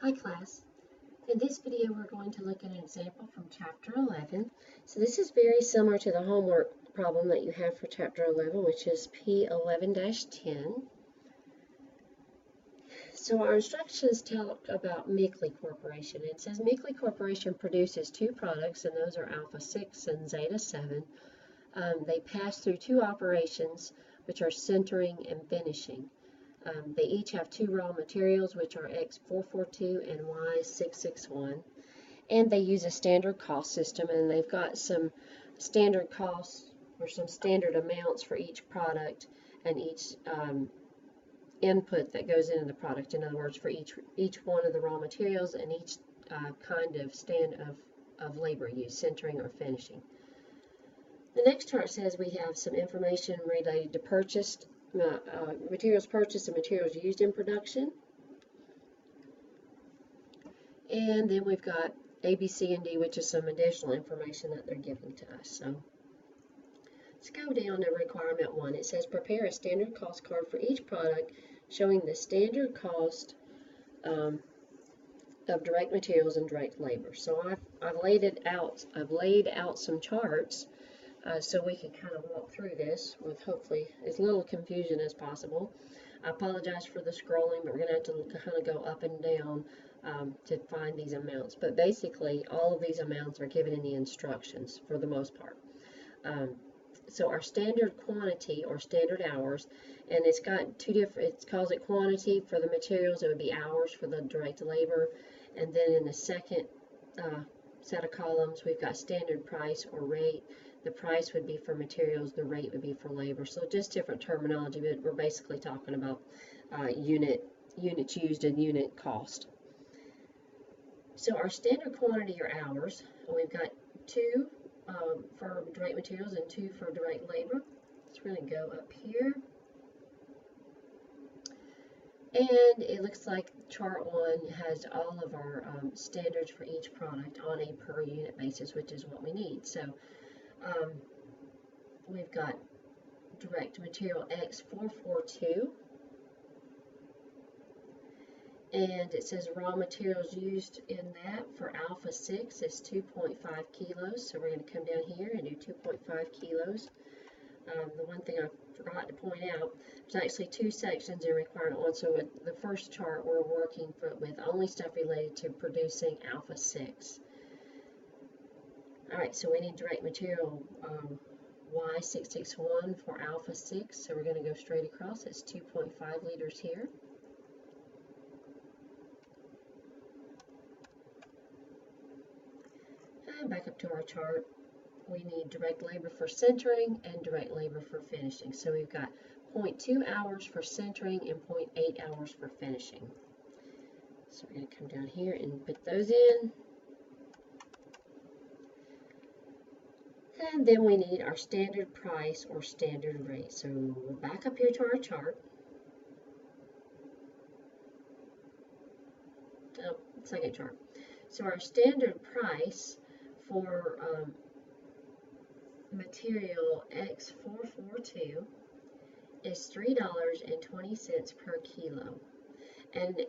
Hi class. In this video we're going to look at an example from chapter 11. So this is very similar to the homework problem that you have for chapter 11, which is P11-10. So our instructions talk about Mickley Corporation. It says Mickley Corporation produces two products, and those are Alpha 6 and Zeta 7. They pass through two operations, which are sintering and finishing. They each have two raw materials, which are X442 and Y661, and they use a standard cost system, and they've got some standard costs or some standard amounts for each product and each input that goes into the product. In other words, for each one of the raw materials and each kind of of labor use, sintering or finishing. The next chart says we have some information related to materials purchased and materials used in production. And then we've got A, B, C, and D, which is some additional information that they're giving to us. So let's go down to requirement 1. It says prepare a standard cost card for each product showing the standard cost of direct materials and direct labor. So I've laid out some charts so we can kind of walk through this with hopefully as little confusion as possible. I apologize for the scrolling, but we're going to have to kind of go up and down to find these amounts. But basically, all of these amounts are given in the instructions for the most part. So our standard quantity or standard hours, and it's got two different, it calls it quantity for the materials, it would be hours for the direct labor. And then in the second set of columns, we've got standard price or rate. The price would be for materials, the rate would be for labor. So just different terminology, but we're basically talking about units used and unit cost. So our standard quantity are hours, and we've got two for direct materials and two for direct labor. So we're going to go up here. And it looks like chart 1 has all of our standards for each product on a per unit basis, which is what we need. So we've got direct material X442, and it says raw materials used in that for Alpha 6 is 2.5 kilos. So we're going to come down here and do 2.5 kilos. The one thing I forgot to point out, there's actually two sections in requirement 1. So with the first chart, we're working with only stuff related to producing Alpha 6. All right, so we need direct material Y661 for Alpha 6. So we're going to go straight across. It's 2.5 liters here. And back up to our chart. We need direct labor for sintering and direct labor for finishing. So we've got 0.2 hours for sintering and 0.8 hours for finishing. So we're going to come down here and put those in. And then we need our standard price or standard rate. So we're back up here to our chart. Oh, second chart. So our standard price for material X442 is $3.20 per kilo. And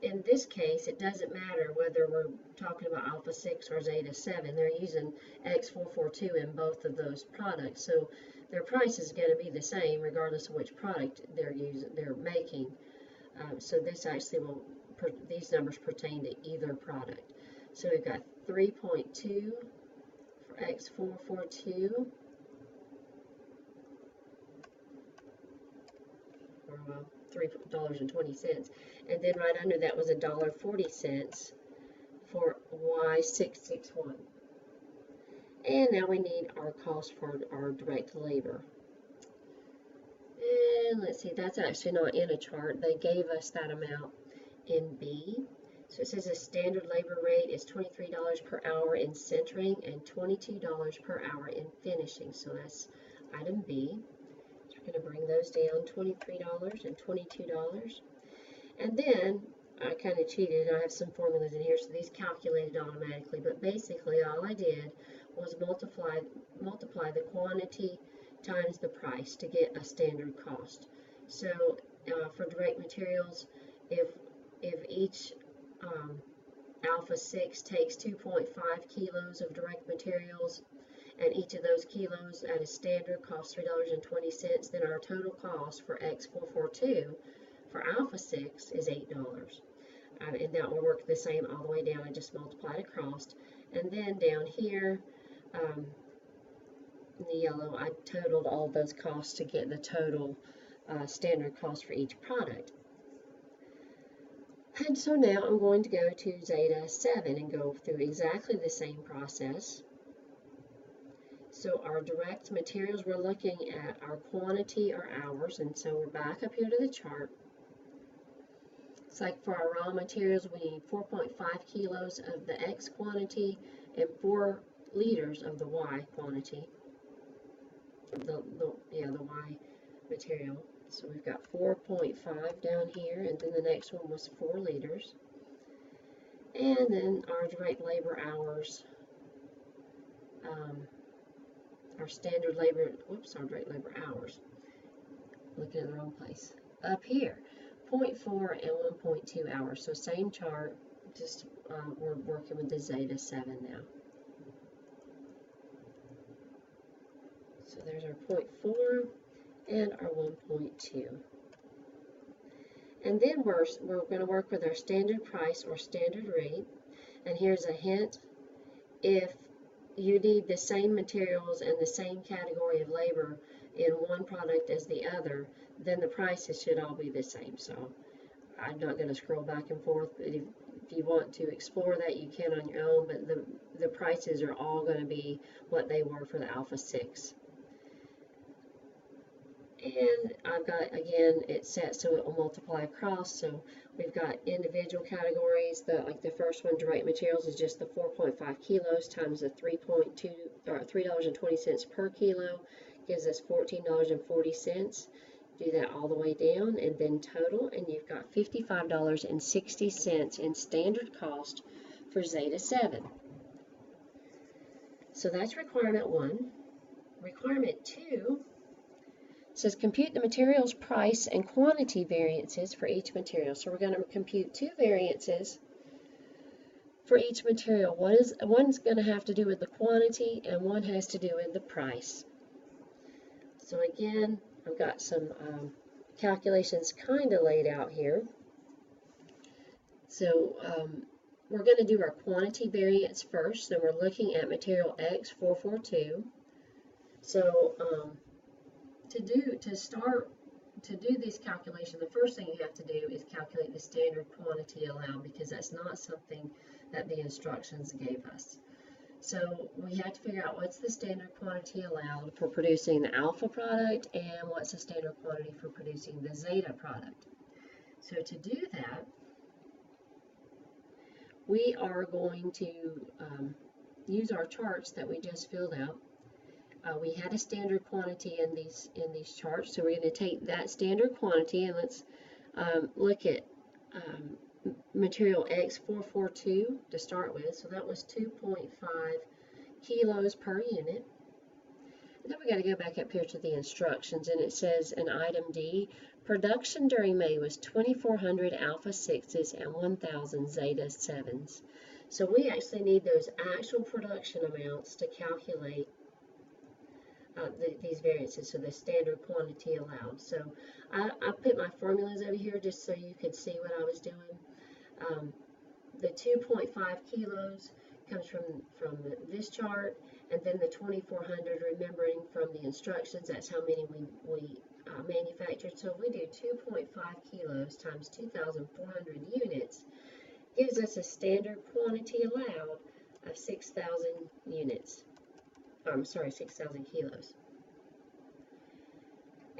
in this case, it doesn't matter whether we're talking about Alpha 6 or Zeta 7. They're using X442 in both of those products. So their price is going to be the same regardless of which product they're making. So this actually these numbers pertain to either product. So we've got 3.2 for X442. Or $3.20, and then right under that was $1.40 for Y661. And now we need our cost for our direct labor. And let's see, that's actually not in a chart. They gave us that amount in B. So it says the standard labor rate is $23 per hour in sintering and $22 per hour in finishing. So that's item B. We're going to bring those down, $23 and $22. And then I kind of cheated. I have some formulas in here, so these calculated automatically. But basically, all I did was multiply the quantity times the price to get a standard cost. So for direct materials, if each Alpha 6 takes 2.5 kilos of direct materials, and each of those kilos at a standard costs $3.20, then our total cost for X442 for Alpha 6 is $8. And that will work the same all the way down. I just multiplied across. And then down here, in the yellow, I totaled all those costs to get the total standard cost for each product. And so now I'm going to go to Zeta 7 and go through exactly the same process. So our direct materials, we're looking at our quantity or hours, and so we're back up here to the chart. It's like for our raw materials, we need 4.5 kilos of the X quantity and 4 liters of the Y quantity. The Y material. So we've got 4.5 down here, and then the next one was 4 liters. And then our direct labor hours, our standard labor, our direct labor hours. Looking in the wrong place. Up here, 0.4 and 1.2 hours. So same chart, just we're working with the Zeta 7 now. So there's our 0.4 and our 1.2. And then we're going to work with our standard price or standard rate. And here's a hint. If you need the same materials and the same category of labor in one product as the other, then the prices should all be the same. So I'm not going to scroll back and forth, but if you want to explore that, you can on your own, but the prices are all going to be what they were for the Alpha 6. And I've got, again, it's set so it will multiply across. So we've got individual categories. Like the first one, direct materials, is just the 4.5 kilos times the $3.20 per kilo, gives us $14.40. Do that all the way down, and then total, and you've got $55.60 in standard cost for Zeta 7. So that's requirement 1. Requirement 2 says compute the materials price and quantity variances for each material. So we're going to compute 2 variances for each material. One's going to have to do with the quantity, and one has to do with the price. So again, I've got some calculations kind of laid out here. So we're going to do our quantity variance first. So we're looking at material X442. So to do this calculation, the first thing you have to do is calculate the standard quantity allowed, because that's not something that the instructions gave us. So we have to figure out what's the standard quantity allowed for producing the alpha product and what's the standard quantity for producing the zeta product. So to do that, we are going to use our charts that we just filled out. We had a standard quantity in these charts, so we're going to take that standard quantity and let's look at material X442 to start with. So that was 2.5 kilos per unit. And then we got to go back up here to the instructions, and it says in item D, production during May was 2,400 alpha 6s and 1,000 zeta 7s. So we actually need those actual production amounts to calculate these variances, so the standard quantity allowed. So I put my formulas over here just so you could see what I was doing. The 2.5 kilos comes from this chart, and then the 2,400, remembering from the instructions, that's how many we manufactured. So if we do 2.5 kilos times 2,400 units, gives us a standard quantity allowed of 6,000 units. 6,000 kilos.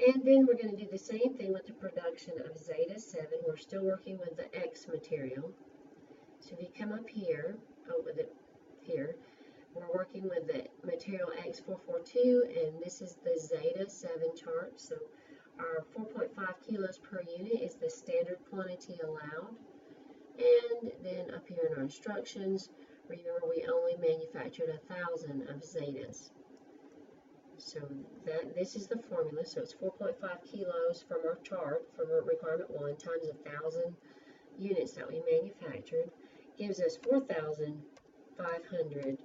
And then we're going to do the same thing with the production of Zeta 7. We're still working with the X material. So if you come up here, we're working with the material X442, and this is the Zeta 7 chart. So our 4.5 kilos per unit is the standard quantity allowed. And then up here in our instructions, remember, we only manufactured 1,000 of zetas. So this is the formula. So it's 4.5 kilos from our chart, from our requirement 1, times 1,000 units that we manufactured gives us 4,500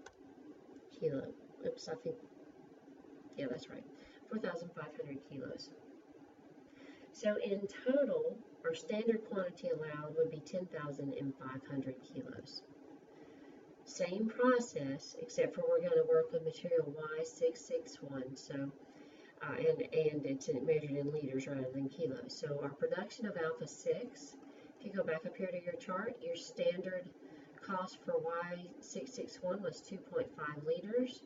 kilo. Oops, I think, yeah, that's right. 4,500 kilos. So in total, our standard quantity allowed would be 10,500 kilos. Same process, except for we're going to work with material Y661. So, and it's measured in liters rather than kilos. So our production of alpha 6, if you go back up here to your chart, your standard cost for Y661 was 2.5 liters.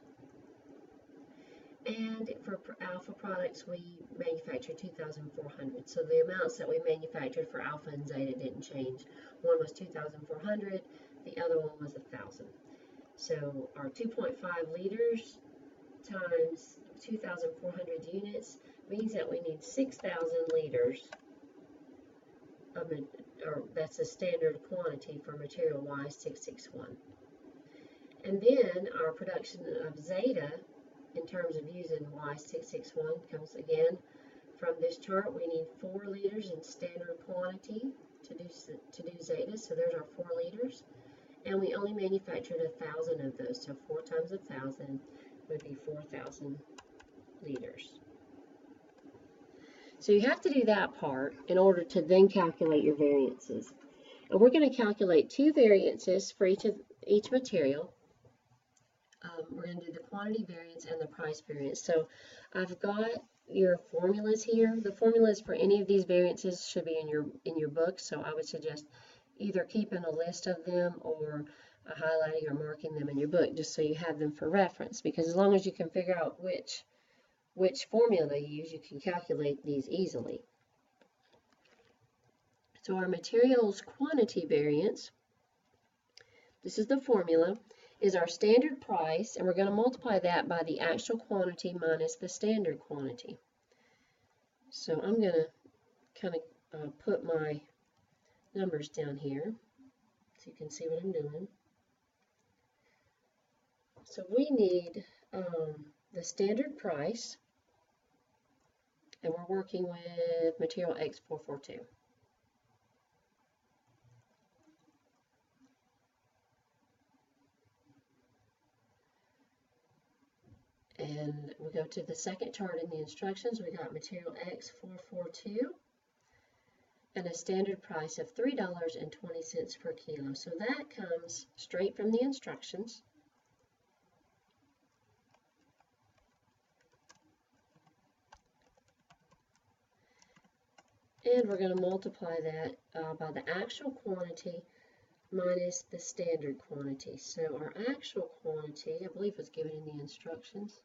And for alpha products, we manufactured 2,400. So the amounts that we manufactured for alpha and zeta didn't change. One was 2,400, the other one was 1,000. So our 2.5 liters times 2,400 units means that we need 6,000 liters of, or that's a standard quantity for material Y661. And then our production of zeta, in terms of using Y661, comes again from this chart. We need 4 liters in standard quantity to do zeta, so there's our 4 liters. And we only manufactured 1,000 of those, so 4 times 1,000 would be 4,000 liters. So you have to do that part in order to then calculate your variances. And we're going to calculate 2 variances for each material. We're going to do the quantity variance and the price variance. So I've got your formulas here. The formulas for any of these variances should be in your book, so I would suggest either keeping a list of them or highlighting or marking them in your book just so you have them for reference, because as long as you can figure out which formula they use, you can calculate these easily. So our materials quantity variance, this is the formula, is our standard price, and we're going to multiply that by the actual quantity minus the standard quantity. So I'm going to kind of put my numbers down here so you can see what I'm doing. So we need the standard price, and we're working with material X442. And we go to the second chart in the instructions. We got material X442 and a standard price of $3.20 per kilo. So that comes straight from the instructions. And we're going to multiply that by the actual quantity minus the standard quantity. So our actual quantity, I believe, was given in the instructions.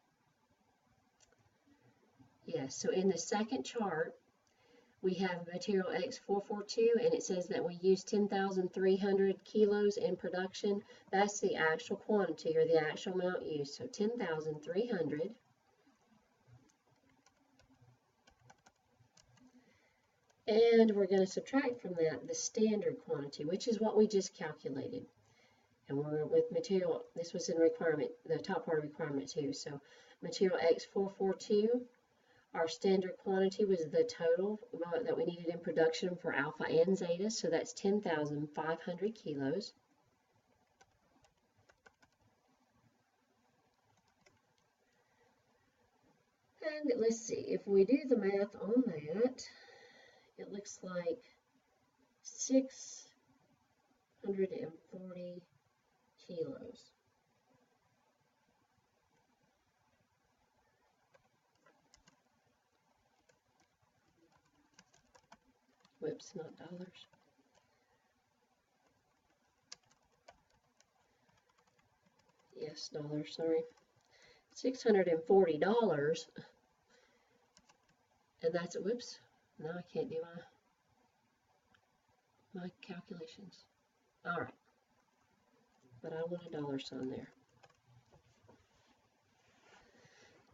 Yes, so in the second chart, we have material X442, and it says that we use 10,300 kilos in production. That's the actual quantity, or the actual amount used. So 10,300. And we're going to subtract from that the standard quantity, which is what we just calculated. And we're with material, this was in requirement, the top part of requirement 2. So material X442, our standard quantity was the total that we needed in production for alpha and zeta. So that's 10,500 kilos. And let's see, if we do the math on that, it looks like 640 kilos. Whoops, not dollars. Yes, dollars, sorry. $640. And that's, whoops, now I can't do my calculations. All right, but I want a dollar sign there.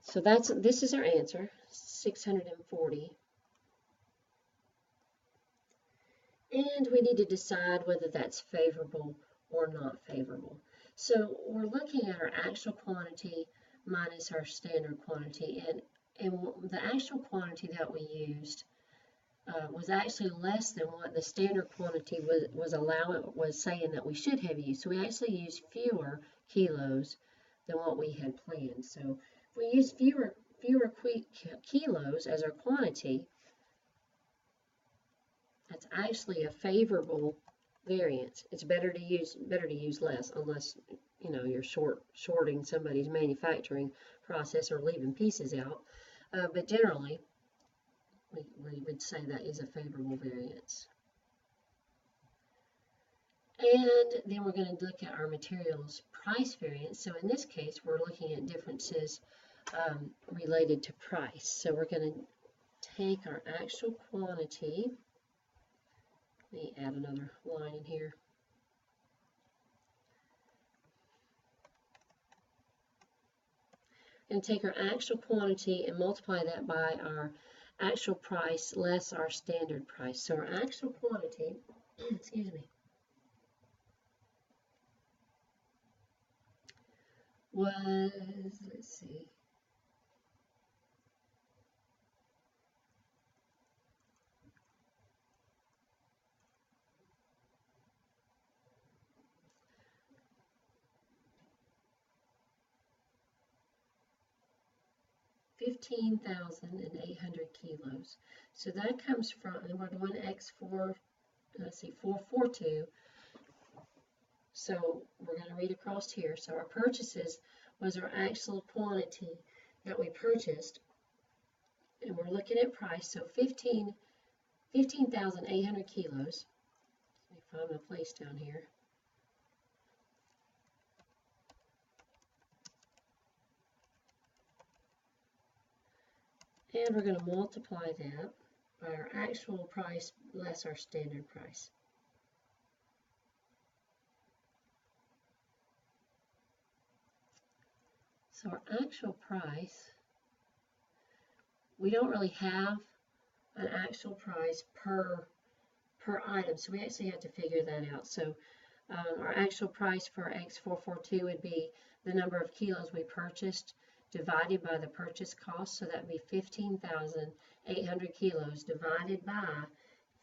So this is our answer, 640. And we need to decide whether that's favorable or not favorable. So we're looking at our actual quantity minus our standard quantity, and the actual quantity that we used was actually less than what the standard quantity was saying that we should have used. So we actually used fewer kilos than what we had planned. So if we use fewer kilos as our quantity, that's actually a favorable variance. It's better to use less, unless you're shorting somebody's manufacturing process or leaving pieces out. But generally, we would say that is a favorable variance. And then we're going to look at our materials price variance. So in this case, we're looking at differences related to price. So we're going to take our actual quantity. Let me add another line in here. And take our actual quantity and multiply that by our actual price less our standard price. So our actual quantity, excuse me, was, let's see, $15,800 kilos. So that comes from, and we're doing X4, let's see, 442. So we're going to read across here. So our purchases was our actual quantity that we purchased. And we're looking at price. So 15,800 kilos. Let me find my place down here. And we're going to multiply that by our actual price less our standard price. So our actual price, we don't really have an actual price per item, so we actually have to figure that out. So our actual price for X442 would be the number of kilos we purchased divided by the purchase cost, so that would be 15,800 kilos divided by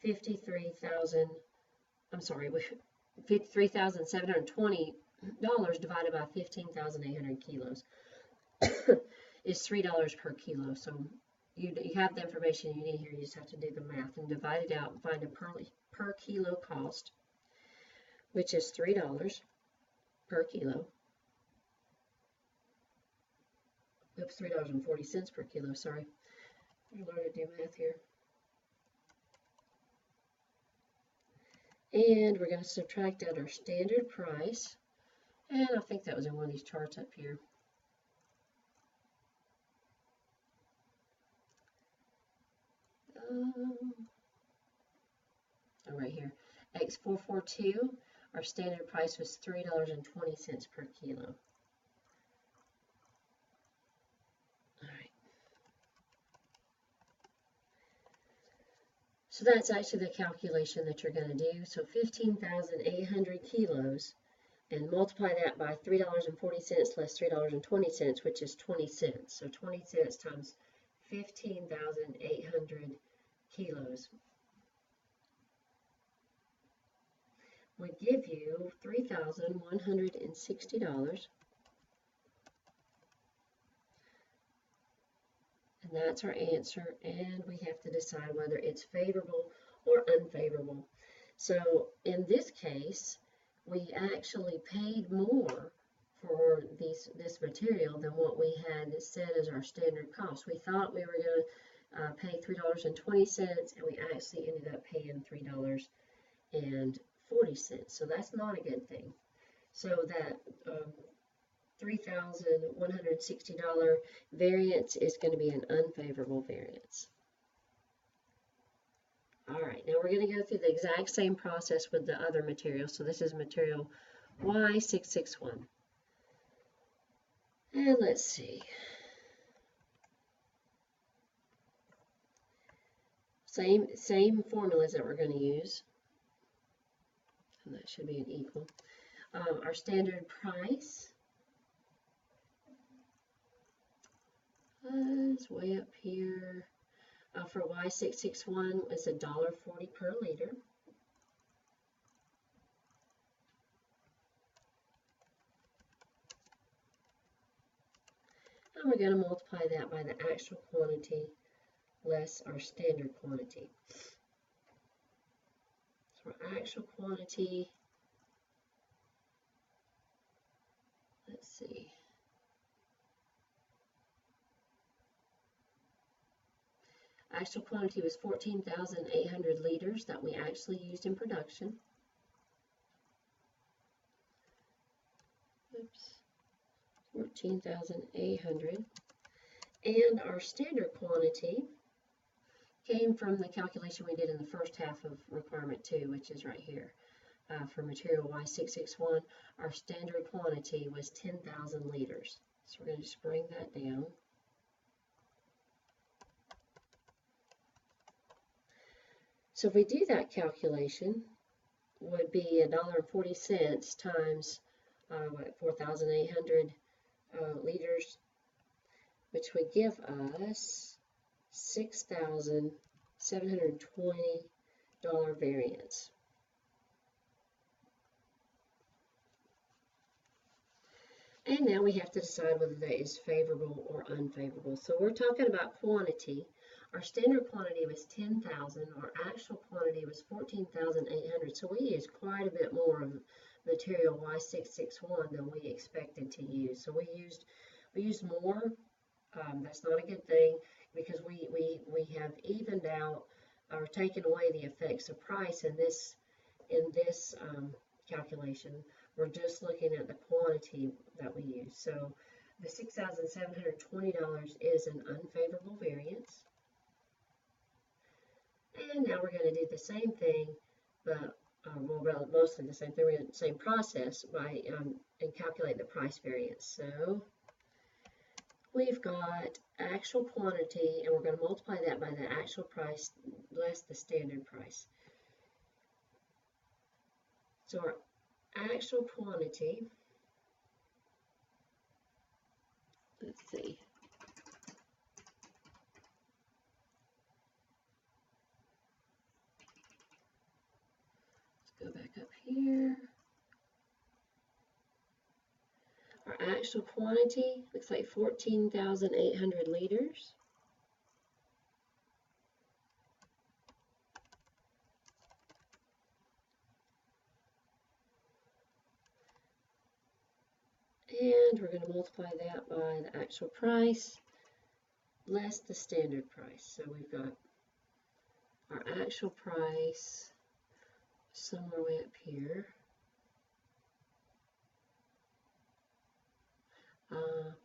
$53,720 divided by 15,800 kilos is $3 per kilo. So you have the information you need here. You just have to do the math and divide it out and find a per kilo cost, which is $3 per kilo. Oops, $3.40 per kilo, sorry. I'm learning to do math here. And we're going to subtract out our standard price. And I think that was in one of these charts up here. Right here. X442, our standard price was $3.20 per kilo. So that's actually the calculation that you're going to do. So 15,800 kilos, and multiply that by $3.40 less $3.20, which is 20 cents. So 20 cents times 15,800 kilos would give you $3,160. And that's our answer, and we have to decide whether it's favorable or unfavorable. So in this case, we actually paid more for this material than what we had set as our standard cost. We thought we were going to pay $3.20, and we actually ended up paying $3.40. So that's not a good thing. So that $3,160 variance is going to be an unfavorable variance. All right, now we're going to go through the exact same process with the other material. So this is material Y661. And let's see. Same formulas that we're going to use. And that should be an equal. Our standard price is way up here. For Y661 is $1.40 per liter. And we're going to multiply that by the actual quantity less our standard quantity. So our actual quantity, let's see. Actual quantity was 14,800 liters that we actually used in production. Oops. 14,800. And our standard quantity came from the calculation we did in the first half of requirement 2, which is right here. For material Y661, our standard quantity was 10,000 liters. So we're going to just bring that down. So if we do that calculation, would be $1.40 times 4,800 liters, which would give us $6,720 variance. And now we have to decide whether that is favorable or unfavorable. So we're talking about quantity. Our standard quantity was 10,000. Our actual quantity was 14,800. So we used quite a bit more of material Y661 than we expected to use. So we used more. That's not a good thing because we have evened out or taken away the effects of price in this calculation. We're just looking at the quantity that we use. So the $6,720 is an unfavorable variance. And now we're going to do the same thing, but well, mostly the same thing. We're going to do the same process by and calculate the price variance. So we've got actual quantity, and we're going to multiply that by the actual price less the standard price. So our actual quantity, let's see, let's go back up here. Our actual quantity looks like 14,800 liters. And we're going to multiply that by the actual price less the standard price. So we've got our actual price somewhere way up here.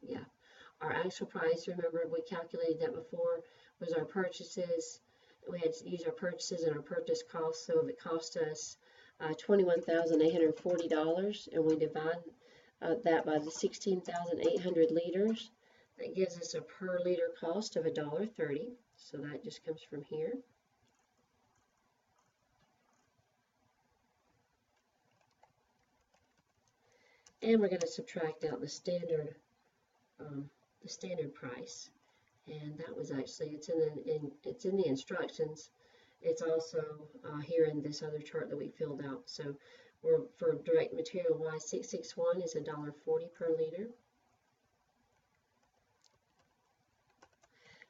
Yeah, our actual price, remember we calculated that before, was our purchases. We had to use our purchases and our purchase cost. So if it cost us $21,840 and we divide that by the 16,800 liters, that gives us a per liter cost of $1.30. So that just comes from here. And we're going to subtract out the standard price, and that was actually it's in the instructions. It's also here in this other chart that we filled out. So for direct material Y661 is $1.40 per liter.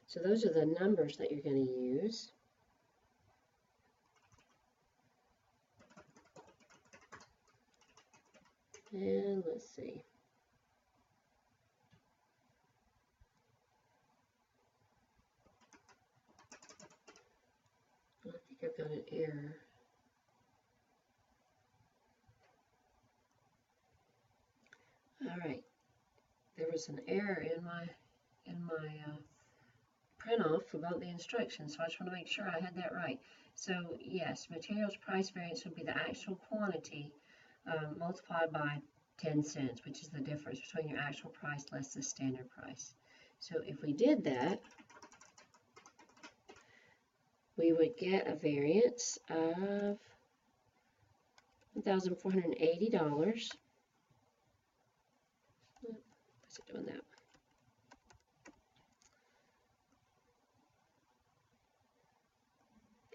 So those are the numbers that you're going to use. And let's see. I think I've got an error. All right. There was an error in my print off about the instructions, so I just want to make sure I had that right. So yes, materials price variance would be the actual quantity multiplied by 10 cents, which is the difference between your actual price less the standard price. So if we did that, we would get a variance of $1,480. What's it doing that?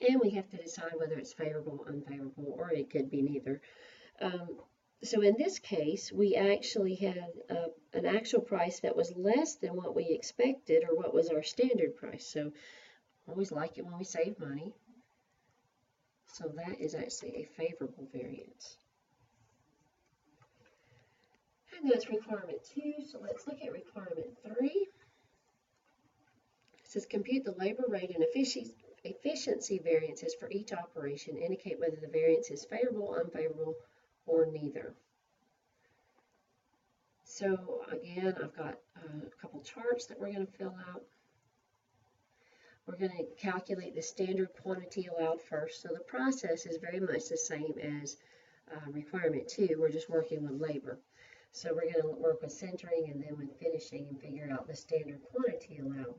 and we have to decide whether it's favorable, unfavorable, or it could be neither. So in this case, we actually had an actual price that was less than what we expected or what was our standard price. So I always like it when we save money. So that is actually a favorable variance. And that's requirement 2. So let's look at requirement 3. It says compute the labor rate and efficiency variances for each operation. Indicate whether the variance is favorable, unfavorable, or neither. So again, I've got a couple charts that we're going to fill out. We're going to calculate the standard quantity allowed first. So the process is very much the same as requirement 2. We're just working with labor. So we're going to work with centering and then with finishing and figure out the standard quantity allowed.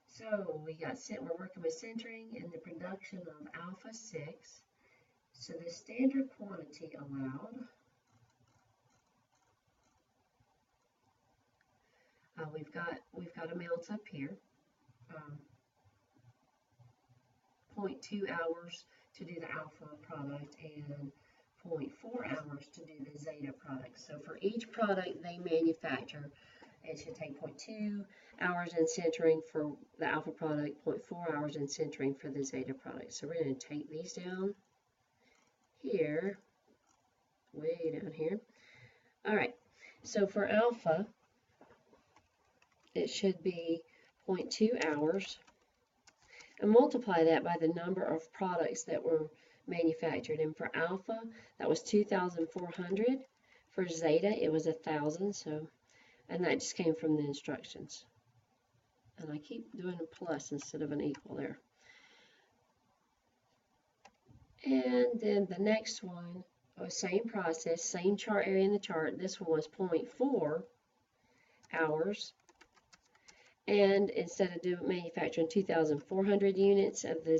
So we're working with centering and the production of alpha 6. So the standard quantity allowed, we've got amounts up here. 0.2 hours to do the alpha product and 0.4 hours to do the zeta product. So for each product they manufacture, it should take 0.2 hours in centering for the alpha product, 0.4 hours in centering for the zeta product. So we're going to take these down here, way down here. All right, so for alpha, it should be 0.2 hours, and multiply that by the number of products that were manufactured. And for alpha, that was 2,400. For zeta, it was 1,000. So, and that just came from the instructions. And I keep doing a plus instead of an equal there. And then the next one, same process, same chart area in the chart. This one was 0.4 hours. And instead of manufacturing 2,400 units of the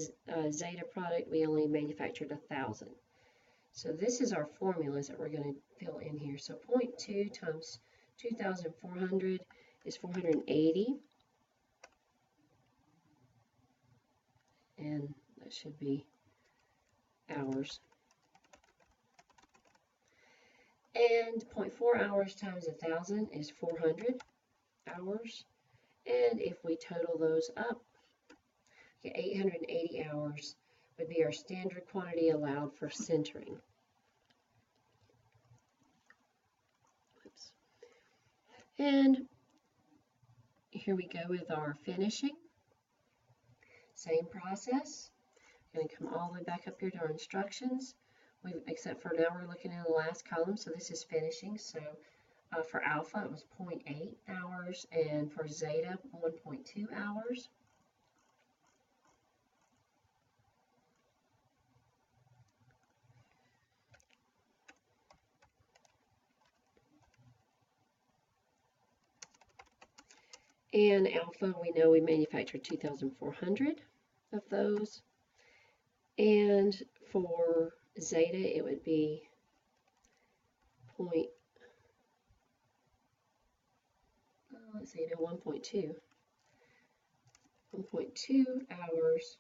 zeta product, we only manufactured 1,000. So this is our formulas that we're going to fill in here. So 0.2 times 2,400 is 480. And that should be hours. And 0.4 hours times 1,000 is 400 hours. And if we total those up, 880 hours would be our standard quantity allowed for centering. Oops. And here we go with our finishing. Same process. Going to come all the way back up here to our instructions. Except for now we're looking at the last column, so this is finishing. So for alpha, it was 0.8 hours, and for zeta, 1.2 hours. And alpha, we know we manufactured 2,400 of those. And for zeta, it would be 1.2. hours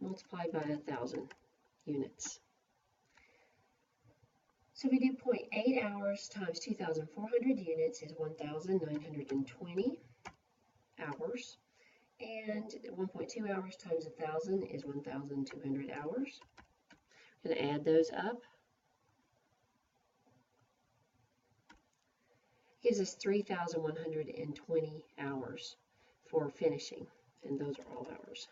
multiplied by 1,000 units. So we do 0.8 hours times 2,400 units is 1,920 hours. And 1.2 hours times 1,000 is 1,200 hours. I'm going to add those up. Gives us 3,120 hours for finishing, and those are all hours.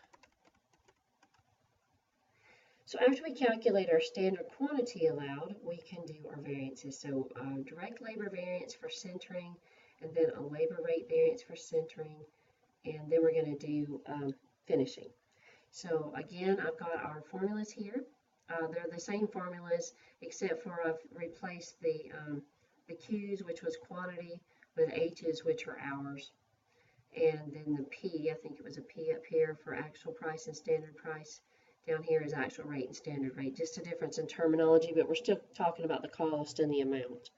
So after we calculate our standard quantity allowed, we can do our variances. So direct labor variance for centering, and then a labor rate variance for centering, and then we're going to do finishing. So again, I've got our formulas here. They're the same formulas, except for I've replaced the Q's, which was quantity, with H's, which are hours. And then the P, I think it was a P up here for actual price and standard price. Down here is actual rate and standard rate. Just a difference in terminology, but we're still talking about the cost and the amount.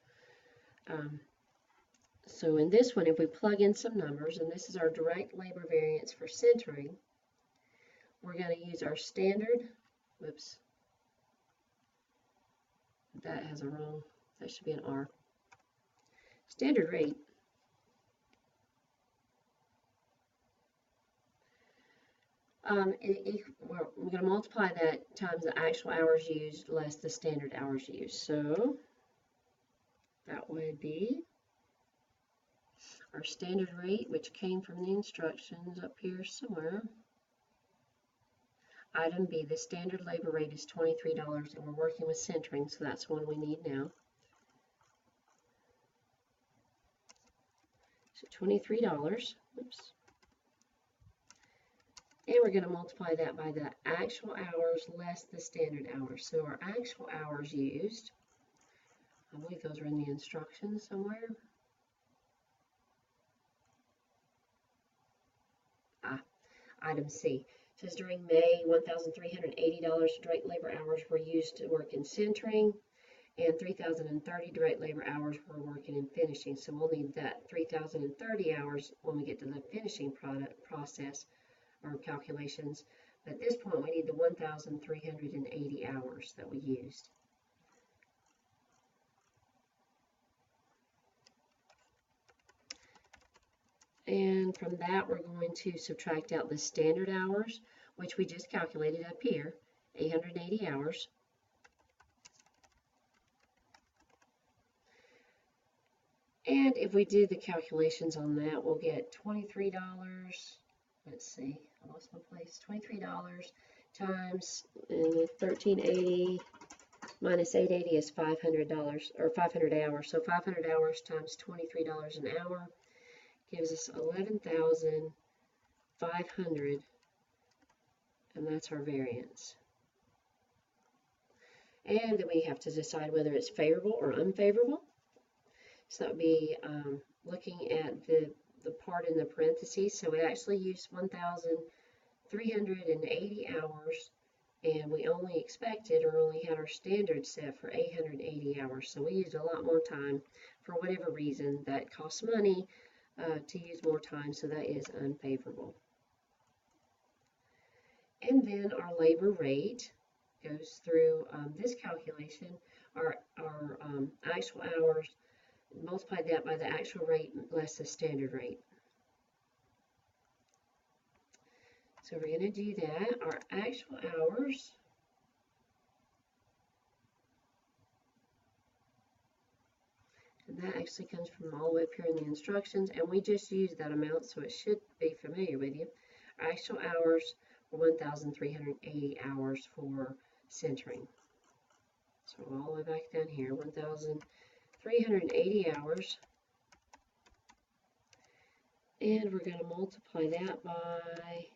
So in this one, if we plug in some numbers, and this is our direct labor variance for centering, we're going to use our standard, whoops, that has a wrong, that should be an R. Standard rate. We're going to multiply that times the actual hours used less the standard hours used. So that would be our standard rate, which came from the instructions up here somewhere. Item B, the standard labor rate is $23, and we're working with centering, so that's one we need now. So $23, oops. And we're going to multiply that by the actual hours less the standard hours. So our actual hours used, I believe those are in the instructions somewhere. Item C. It says during May, $1,380 direct labor hours were used to work in centering, and 3,030 direct labor hours were working in finishing. So we'll need that 3,030 hours when we get to the finishing process or calculations. But at this point, we need the 1,380 hours that we used. And from that, we're going to subtract out the standard hours, which we just calculated up here, 880 hours. And if we do the calculations on that, we'll get $23. Let's see, I lost my place. $23 times 1380 minus 880 is $500, or 500 hours. So 500 hours times $23 an hour gives us 11,500, and that's our variance. And then we have to decide whether it's favorable or unfavorable. So that would be looking at the part in the parentheses. So we actually used 1,380 hours, and we only expected or only had our standard set for 880 hours. So we used a lot more time for whatever reason. That costs money to use more time, so that is unfavorable. And then our labor rate goes through this calculation, our actual hours, multiply that by the actual rate less the standard rate. So we're going to do that. Our actual hours and that actually comes from all the way up here in the instructions, and we just used that amount, so it should be familiar with you. Our actual hours were 1,380 hours for centering. So all the way back down here, 1,380 hours. And we're going to multiply that by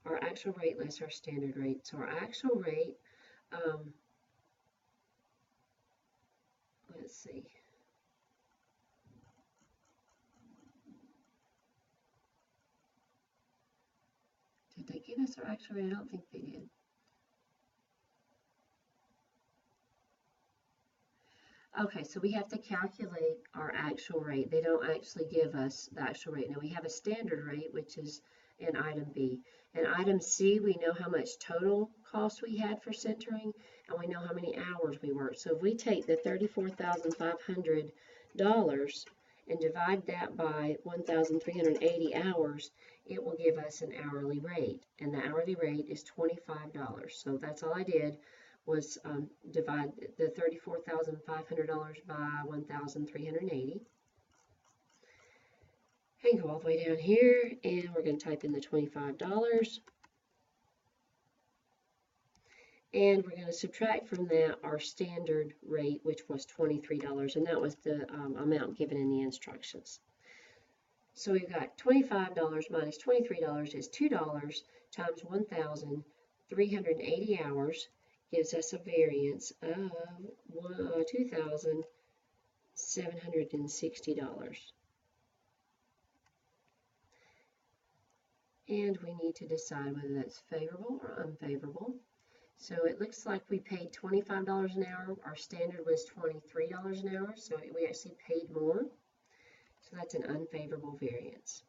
our actual rate less our standard rate. So our actual rate, let's see. Did they give us our actual rate? I don't think they did. Okay, so we have to calculate our actual rate. They don't actually give us the actual rate. Now we have a standard rate, which is in item B. In item C, we know how much total cost we had for centering, and we know how many hours we worked. So if we take the $34,500 and divide that by 1,380 hours, it will give us an hourly rate, and the hourly rate is $25. So that's all I did was divide the $34,500 by 1,380. And go all the way down here, and we're going to type in the $25. And we're going to subtract from that our standard rate, which was $23, and that was the amount given in the instructions. So we've got $25 minus $23 is $2 times 1,380 hours gives us a variance of $2,760. And we need to decide whether that's favorable or unfavorable. So it looks like we paid $25 an hour. Our standard was $23 an hour, so we actually paid more. So So that's an unfavorable variance.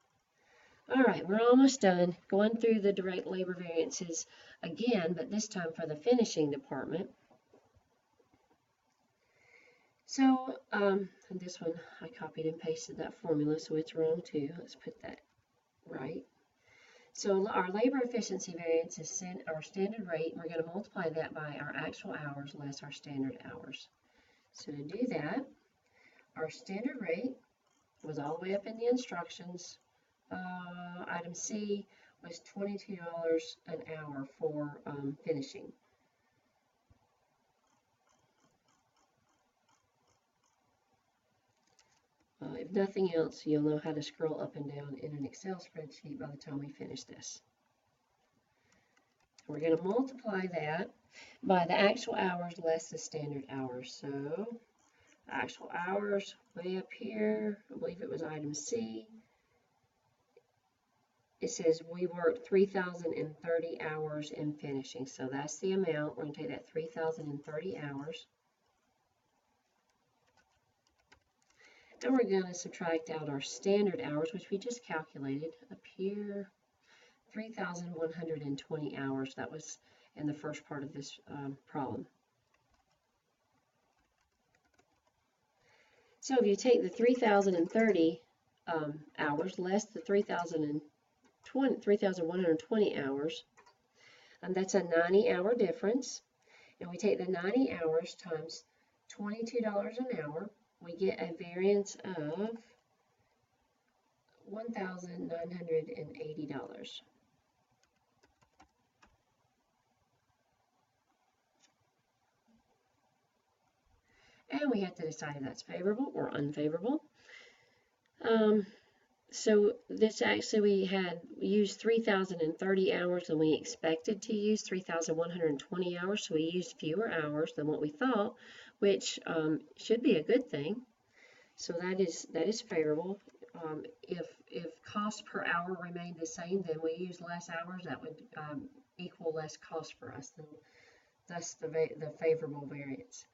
All right, we're almost done going through the direct labor variances again, but this time for the finishing department. So, and this one I copied and pasted that formula, so it's wrong too. Let's put that right. So our labor efficiency variance is our standard rate. We're going to multiply that by our actual hours less our standard hours. So to do that, our standard rate was all the way up in the instructions. Item C was $22 an hour for finishing. If nothing else, you'll know how to scroll up and down in an Excel spreadsheet by the time we finish this. We're going to multiply that by the actual hours less the standard hours. So actual hours way up here, I believe it was item C. It says we worked 3,030 hours in finishing. So that's the amount. We're going to take that 3,030 hours. And we're going to subtract out our standard hours, which we just calculated up here, 3,120 hours. That was in the first part of this problem. So if you take the 3,030 hours less the 3,120 hours, and that's a 90-hour difference, and we take the 90 hours times $22 an hour, we get a variance of $1,980. And we have to decide if that's favorable or unfavorable. So this actually we used 3,030 hours and we expected to use 3,120 hours, so we used fewer hours than what we thought, which should be a good thing. So that is favorable. If cost per hour remained the same, then we use less hours. That would equal less cost for us. That's the favorable variance.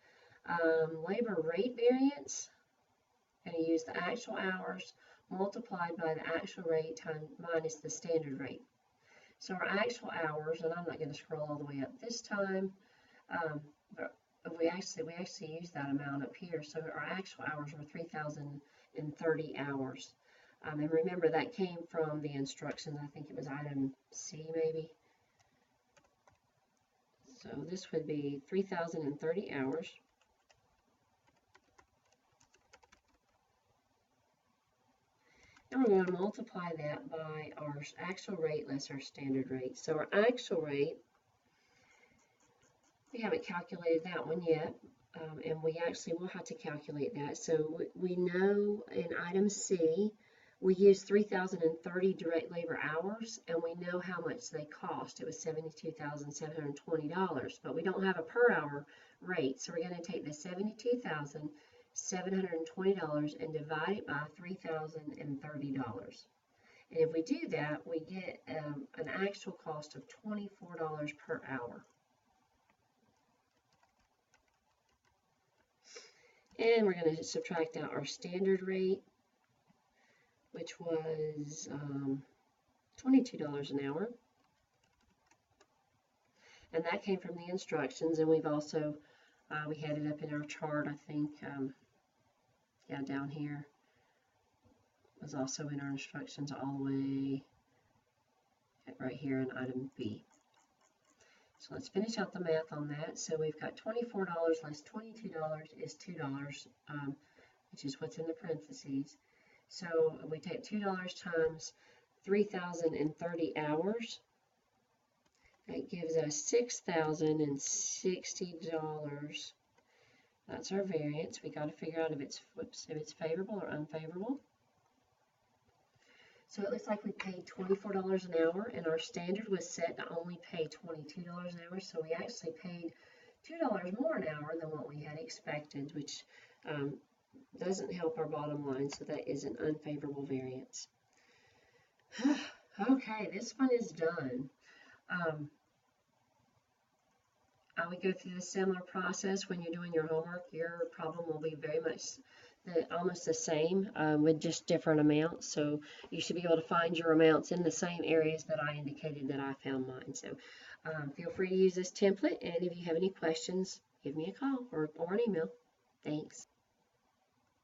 Labor rate variance, going to use the actual hours multiplied by the actual rate minus the standard rate. So our actual hours, and I'm not going to scroll all the way up this time, but we actually used that amount up here. So our actual hours were 3,030 hours. And remember that came from the instructions. I think it was item C maybe. So this would be 3,030 hours. And we're going to multiply that by our actual rate less our standard rate. So our actual rate, we haven't calculated that one yet, and we actually will have to calculate that. So we know in item C, we used 3,030 direct labor hours, and we know how much they cost. It was $72,720, but we don't have a per hour rate. So we're going to take the $72,720 and divide it by $3,030. And if we do that, we get an actual cost of $24 per hour. And we're going to subtract out our standard rate, which was $22 an hour. And that came from the instructions, and we've also, we had it up in our chart, I think, yeah, down here. It was also in our instructions all the way right here in item B. So let's finish out the math on that. So we've got $24 less $22 is $2, which is what's in the parentheses. So we take $2 times 3,030 hours. That gives us $6,060. That's our variance. We got to figure out if it's favorable or unfavorable. So it looks like we paid $24 an hour, and our standard was set to only pay $22 an hour. So we actually paid $2 more an hour than what we had expected, which doesn't help our bottom line. So that is an unfavorable variance. Okay, this one is done. I would go through a similar process when you're doing your homework. Your problem will be very much almost the same with just different amounts. So you should be able to find your amounts in the same areas that I indicated that I found mine. So feel free to use this template, and if you have any questions, give me a call or an email. Thanks.